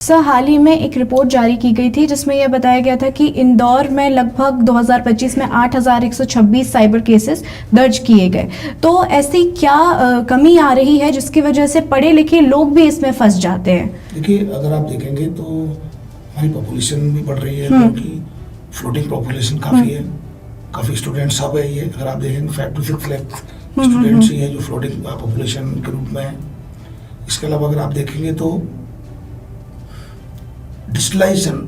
Sir, हाल ही में एक report जारी की गई थी जिसमें यह बताया गया था कि इंदौर में लगभग 2025 में 8,126 साइबर केसेस दर्ज किए गए। तो ऐसी क्या कमी आ रही है जिसकी वजह से पढ़े लिखे लोग भी इसमें फंस जाते हैं? देखिए, अगर आप देखेंगे तो हमारी पॉपुलेशन भी बढ़ रही है क्योंकि फ्लोटिंग पॉपुलेशन काफ़ी है, काफ़ी स्टूडेंट्स अब है। ये अगर आप देखेंगे 5 to 6 लाख स्टूडेंट्स ही है जो फ्लोटिंग पॉपुलेशन के रूप में है। इसके अलावा अगर आप देखेंगे तो डिजिटलाइजेशन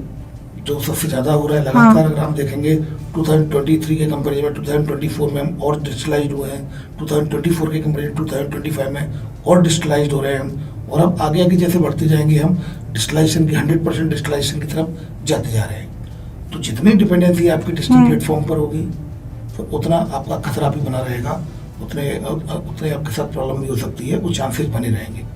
जो सबसे ज़्यादा हो रहा है लगातार। अगर हम देखेंगे 2023 के कंपेरिजन में 2024 में हम और डिजिटलाइज्ड हुए हैं, 2024 के कंपेरिजन 2025 में और डिजिटलाइज्ड हो रहे हैं हम, और अब आगे आगे जैसे बढ़ते जाएंगे हम डिजिटलाइजेशन की 100% डिजिटलाइजेशन की तरफ जाते जा रहे हैं। तो जितनी डिपेंडेंसी आपकी डिजिटल प्लेटफॉर्म पर होगी तो उतना आपका खतरा भी बना रहेगा, उतने आपके साथ प्रॉब्लम भी हो सकती है, वो चांसेस बने रहेंगे।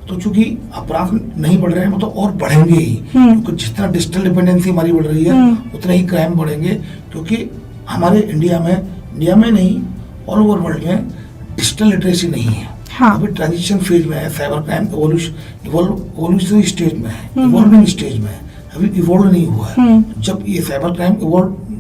तो चूंकि अपराध नहीं बढ़ रहे हैं वो तो और बढ़ेंगे ही, क्योंकि जितना डिजिटल डिपेंडेंसी हमारी बढ़ रही है उतने ही क्राइम बढ़ेंगे। क्योंकि हमारे इंडिया में नहीं ऑल ओवर वर्ल्ड में डिजिटल लिटरेसी नहीं है। अभी ट्रांजिशन फेज में है, साइबर क्राइम इवोल्यूशनरी स्टेज में है, इवॉल्विंग स्टेज में है, अभी इवॉल्व नहीं हुआ है। जब ये साइबर क्राइम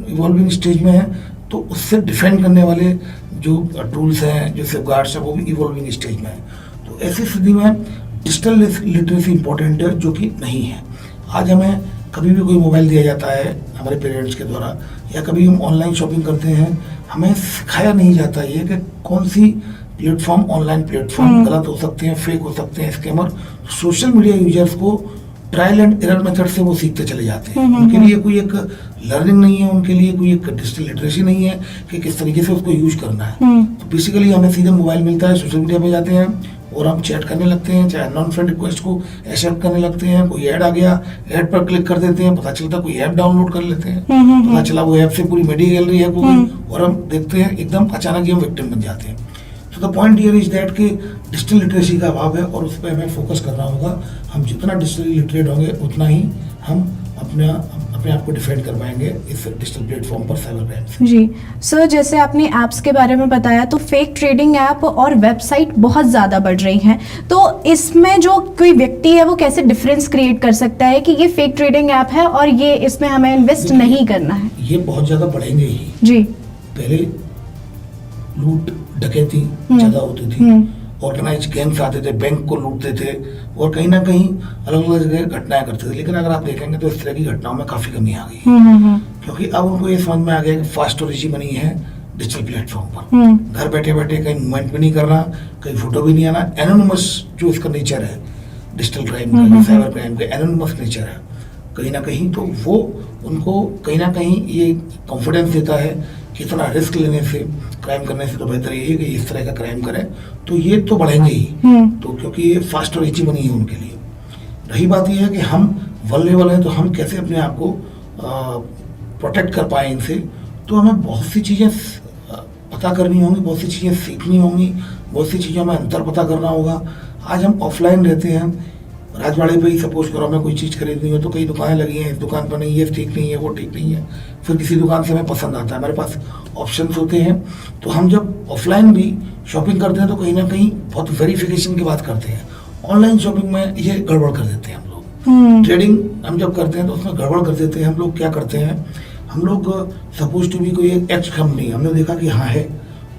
इवॉल्विंग स्टेज में है तो उससे डिफेंड करने वाले जो टूल्स हैं, जो सेफगार्ड्स हैं, वो भी इवॉल्विंग स्टेज में है। तो ऐसी स्थिति में डिजिटल लिटरेसी इंपॉर्टेंट है, जो कि नहीं है। आज हमें कभी भी कोई मोबाइल दिया जाता है हमारे पेरेंट्स के द्वारा, या कभी हम ऑनलाइन शॉपिंग करते हैं, हमें सिखाया नहीं जाता ये कि कौन सी प्लेटफॉर्म, ऑनलाइन प्लेटफॉर्म गलत हो सकते हैं, फेक हो सकते हैं, स्कैमर। सोशल मीडिया यूजर्स को ट्रायल एंड एरर मेथड से वो सीखते चले जाते हैं। उनके लिए कोई एक लर्निंग नहीं है, उनके लिए कोई एक डिजिटल लिटरेसी नहीं है कि किस तरीके से उसको यूज करना है। तो बेसिकली हमें सीधे मोबाइल मिलता है, सोशल मीडिया पे जाते हैं और हम चैट करने लगते हैं, चाहे नॉन फ्रेंड रिक्वेस्ट को एक्सेप्ट करने लगते हैं। कोई ऐड आ गया, ऐड पर क्लिक कर देते हैं, पता चलता कोई ऐप डाउनलोड कर लेते हैं, पता चला वो ऐप से पूरी मेडिया गैलरी हैक हो गई, और हम देखते हैं एकदम अचानक ही हम विक्टिम बन जाते हैं। तो the point here is that कि डिजिटल लिटरेसी का अभाव है और उस पर हमें फोकस करना होगा। हम जितना डिजिटली लिटरेट होंगे उतना ही हम अपने आप को डिफेंड कर पाएंगे इस डिजिटल प्लेटफॉर्म पर, साइबर क्राइम से। जी सर, जैसे आपने ऐप्स के बारे में बताया तो फेक ट्रेडिंग ऐप और वेबसाइट बहुत ज़्यादा बढ़ रही हैं। तो इसमें जो कोई व्यक्ति है वो कैसे डिफरेंस क्रिएट कर सकता है कि ये फेक ट्रेडिंग ऐप है और ये इसमें हमें इन्वेस्ट नहीं करना है? ये बहुत ज़्यादा बढ़ेंगे ही। जी, पहले लूट डकैती ज़्यादा होती थी, ऑर्गेनाइज गैंग्स आते थे, बैंक को लूटते थे और कहीं ना कहीं अलग अलग जगह घटनाएं करते थे। लेकिन अगर आप देखेंगे तो इस तरह की घटनाओं में काफ़ी कमी आ गई है, क्योंकि अब उनको ये समझ में आ गया कि फास्ट और इजी बनी है डिजिटल प्लेटफॉर्म पर। घर बैठे बैठे कहीं मूवमेंट भी नहीं करना, कहीं फोटो भी नहीं आना। एनोनिमस जो इसका नेचर है डिजिटल क्राइम का, साइबर क्राइम का एनोनिमस नेचर है कहीं ना कहीं, तो वो उनको कहीं ना कहीं ये कॉन्फिडेंस देता है कि इतना रिस्क लेने से, क्राइम करने से तो बेहतर ये है कि इस तरह का क्राइम करें। तो ये तो बढ़ेंगे ही, तो क्योंकि ये फास्ट और इजी बनी है उनके लिए। रही बात यह है कि हम वल्नरेबल हैं, तो हम कैसे अपने आप को प्रोटेक्ट कर पाएं इनसे। तो हमें बहुत सी चीज़ें पता करनी होंगी, बहुत सी चीज़ें सीखनी होंगी, बहुत सी चीज़ों में अंतर पता करना होगा। आज हम ऑफलाइन रहते हैं, राजवाड़े पे ही सपोज करो हमें कोई चीज़ खरीदनी हो तो कई दुकानें लगी हैं, इस दुकान पर नहीं, ये ठीक नहीं है, वो ठीक नहीं है। फिर किसी दुकान से हमें पसंद आता है, हमारे पास ऑप्शंस होते हैं। तो हम जब ऑफलाइन भी शॉपिंग करते हैं तो कहीं ना कहीं बहुत वेरिफिकेशन की बात करते हैं। ऑनलाइन शॉपिंग में ये गड़बड़ कर देते हैं हम लोग। ट्रेडिंग हम जब करते हैं तो उसमें गड़बड़ कर देते हैं। हम लोग क्या करते हैं, हम लोग सपोज टू भी कोई एक एक्स कंपनी हमने देखा कि हाँ है,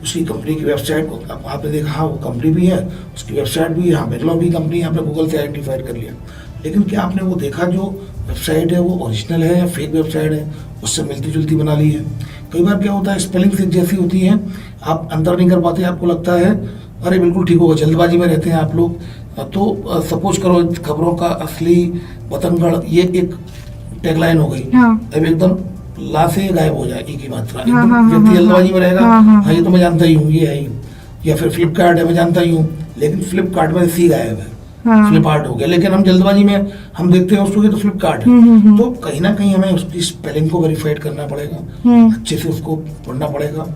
उसकी कंपनी की वेबसाइट आपने देखा, हाँ वो कंपनी भी है, उसकी वेबसाइट भी है, हाँ बेंगलोर भी कंपनी आपने गूगल से आइडेंटिफाइड कर लिया। लेकिन क्या आपने वो देखा जो वेबसाइट है वो ओरिजिनल है या फेक वेबसाइट है, उससे मिलती जुलती बना ली है? कई बार क्या होता है, स्पेलिंग से जैसी होती है, आप अंतर नहीं कर पाते, आपको लगता है अरे बिल्कुल ठीक होगा, जल्दबाजी में रहते हैं आप लोग। तो सपोज करो खबरों का असली वतनगढ़ ये एक टैगलाइन हो गई, अब एकदम ला से गायब हो जाए एक ही मात्रा, व्यक्ति जल्दबाजी में रहेगा, हाँ ये तो मैं जानता ही हूँ, ये है ही। या फिर फ्लिपकार्ट है, मैं जानता ही हूँ, लेकिन फ्लिपकार्ट में सी गायब है, फ्लिपकार्ट हो गया, लेकिन हम जल्दबाजी में हम देखते हैं उसको, ये तो फ्लिपकार्ट है। तो कहीं ना कहीं हमें उसकी स्पेलिंग को वेरीफाइड करना पड़ेगा, अच्छे से उसको पढ़ना पड़ेगा।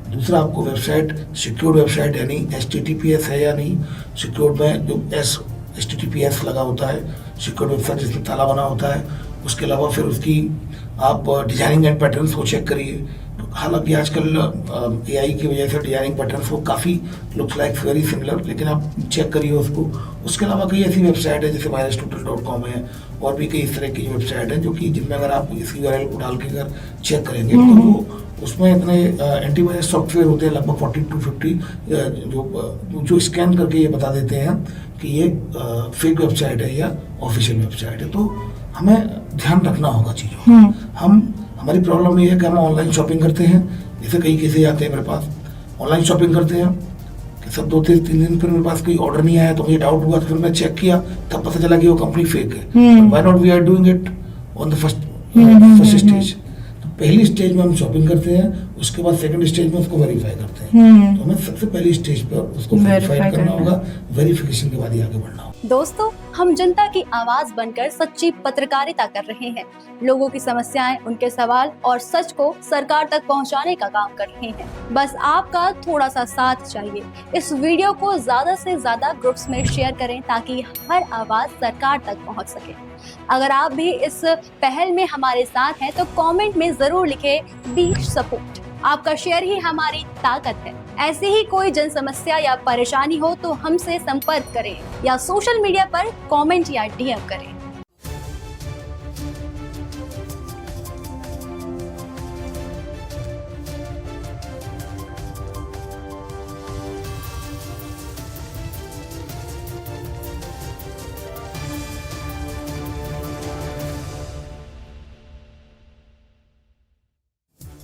दूसरा, आपको वेबसाइट सिक्योर्ड वेबसाइट यानी HTTPS है या नहीं, सिक्योर्ड में जो HTTPS लगा होता है सिक्योर वेबसाइट जिसमें ताला बना होता है। उसके अलावा फिर उसकी आप डिजाइनिंग एंड पैटर्न्स को चेक करिए। हालांकि आजकल AI की वजह से डिजाइनिंग पैटर्न्स वो काफ़ी लुक्स लाइक वेरी सिमिलर, लेकिन आप चेक करिए उसको। उसके अलावा कई ऐसी वेबसाइट है जैसे myaristotle.com है, और भी कई इस तरह की वेबसाइट है जो कि जिनमें अगर आप इस URL को डाल के अगर चेक करेंगे तो वो उसमें इतने एंटीवायरस सॉफ्टवेयर होते हैं लगभग 40 to 50 जो स्कैन करके ये बता देते हैं कि ये फेक वेबसाइट है या ऑफिशियल वेबसाइट है। तो हमें ध्यान रखना होगा चीज़ों का। हमारी प्रॉब्लम ये है कि हम ऑनलाइन शॉपिंग करते हैं, जैसे कई केसेज आते हैं मेरे पास, ऑनलाइन शॉपिंग करते हैं कि सब 2-3 दिन फिर मेरे पास कोई ऑर्डर नहीं आया, तो मुझे डाउट हुआ, तो फिर मैं चेक किया, तब पता चला कि वो कंपनी फेक है। Why not we are doing it on the first stage. तो पहली स्टेज में हम शॉपिंग करते हैं, उसके बाद सेकंड स्टेज में उसको वेरीफाई करते हैं। तो हमें सबसे पहली स्टेज पर उसको वेरीफाई करना होगा, वेरिफिकेशन के बाद ही आगे बढ़ना होगा। दोस्तों, हम जनता की आवाज बनकर सच्ची पत्रकारिता कर रहे हैं। लोगों की समस्याएं, उनके सवाल और सच को सरकार तक पहुंचाने का काम कर रहे हैं। बस आपका थोड़ा सा साथ चाहिए। इस वीडियो को ज्यादा से ज्यादा ग्रुप्स में शेयर करें ताकि हर आवाज सरकार तक पहुंच सके। अगर आप भी इस पहल में हमारे साथ हैं तो कमेंट में जरूर लिखें बी सपोर्ट। आपका शेयर ही हमारी ताकत है। ऐसी ही कोई जन समस्या या परेशानी हो तो हमसे संपर्क करें या सोशल मीडिया पर कमेंट या DM करें।